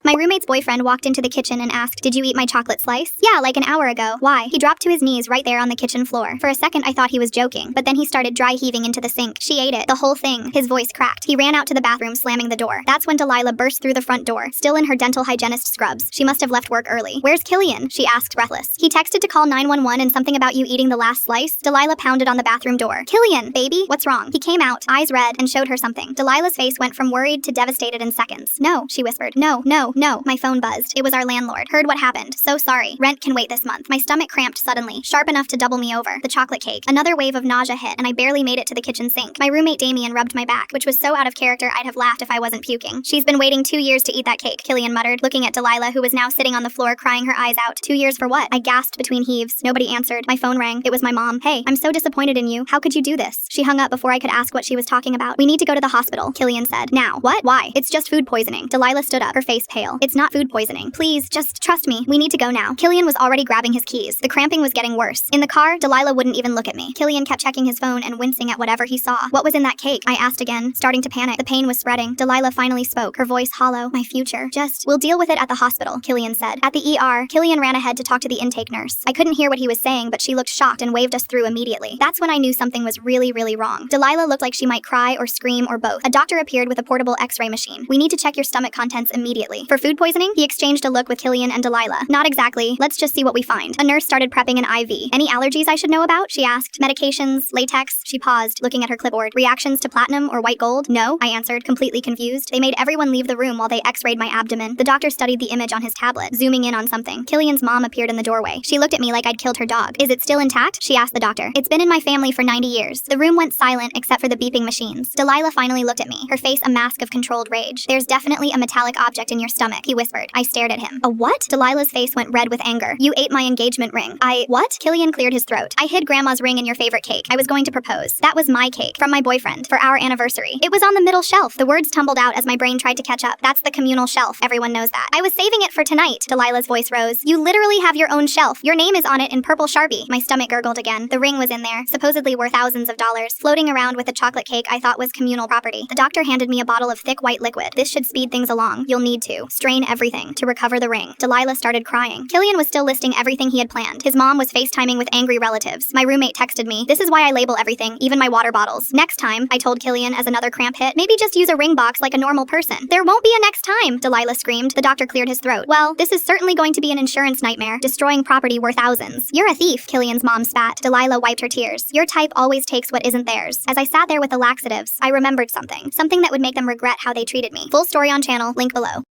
My roommate's boyfriend walked into the kitchen and asked, "Did you eat my chocolate slice?" "Yeah, like an hour ago." "Why?" He dropped to his knees right there on the kitchen floor. For a second I thought he was joking, but then he started dry heaving into the sink. "She ate it. The whole thing." His voice cracked. He ran out to the bathroom, slamming the door. That's when Delilah burst through the front door, still in her dental hygienist scrubs. She must have left work early. "Where's Killian?" she asked, breathless. "He texted to call 911 and something about you eating the last slice." Delilah pounded on the bathroom door. "Killian, baby, what's wrong?" He came out, eyes red, and showed her something. Delilah's face went from worried to devastated in seconds. "No," she whispered. "No, no, no." My phone buzzed. It was our landlord. "Heard what happened. So sorry. Rent can wait this month." My stomach cramped suddenly, sharp enough to double me over. The chocolate cake. Another wave of nausea hit, and I barely made it to the kitchen sink. My roommate Damien rubbed my back, which was so out of character I'd have laughed if I wasn't puking. "She's been waiting 2 years to eat that cake," Killian muttered, looking at Delilah, who was now sitting on the floor crying her eyes out. 2 years for what? I gasped between heaves. Nobody answered. My phone rang. It was my mom. "Hey, I'm so disappointed in you. How could you do this?" She hung up before I could ask what she was talking about. "We need to go to the hospital," Killian said. "Now." "What? Why?" "It's just food poisoning." Delilah stood up, her face pale. "It's not food poisoning. Please, just trust me. We need to go now." Killian was already grabbing his keys. The cramping was getting worse. In the car, Delilah wouldn't even look at me. Killian kept checking his phone and wincing at whatever he saw. "What was in that cake?" I asked again, starting to panic. The pain was spreading. Delilah finally spoke, her voice hollow. "My future. We'll deal with it at the hospital," Killian said. At the ER, Killian ran ahead to talk to the intake nurse. I couldn't hear what he was saying, but she looked shocked and waved us through immediately. That's when I knew something was really, really wrong. Delilah looked like she might cry or scream or both. A doctor appeared with a portable X-ray machine. "We need to check your stomach contents immediately." "For food poisoning?" He exchanged a look with Killian and Delilah. "Not exactly. Let's just see what we find." A nurse started prepping an IV. "Any allergies I should know about?" she asked. "Medications, latex?" She paused, looking at her clipboard. "Reactions to platinum or white gold?" "No," I answered, completely confused. They made everyone leave the room while they X-rayed my abdomen. The doctor studied the image on his tablet, zooming in on something. Killian's mom appeared in the doorway. She looked at me like I'd killed her dog. "Is it still intact?" she asked the doctor. "It's been in my family for 90 years. The room went silent except for the beeping machines. Delilah finally looked at me, her face a mask of controlled rage. "There's definitely a metallic object in your stomach," he whispered. I stared at him. "A what?" Delilah's face went red with anger. "You ate my engagement ring." What?" Killian cleared his throat. "I hid Grandma's ring in your favorite cake. I was going to propose. That was my cake, from my boyfriend, for our anniversary. It was on the middle shelf." The words tumbled out as my brain tried to catch up. "That's the communal shelf. Everyone knows that." "I was saving it for tonight." Delilah's voice rose. "You literally have your own shelf. Your name is on it in purple Sharpie." My stomach gurgled again. The ring was in there, supposedly worth thousands of dollars, floating around with the chocolate cake I thought was communal property. The doctor handed me a bottle of thick white liquid. "This should speed things along. You'll need to strain everything to recover the ring." Delilah started crying. Killian was still listing everything he had planned. His mom was FaceTiming with angry relatives. My roommate texted me, "This is why I label everything, even my water bottles." "Next time," I told Killian as another cramp hit, "maybe just use a ring box like a normal person." "There won't be a next time," Delilah screamed. The doctor cleared his throat. "Well, this is certainly going to be an insurance nightmare, destroying property worth thousands." "You're a thief," Killian's mom spat. Delilah wiped her tears. "Your type always takes what isn't theirs." As I sat there with the laxatives, I remembered something that would make them regret how they treated me. Full story on channel, link below.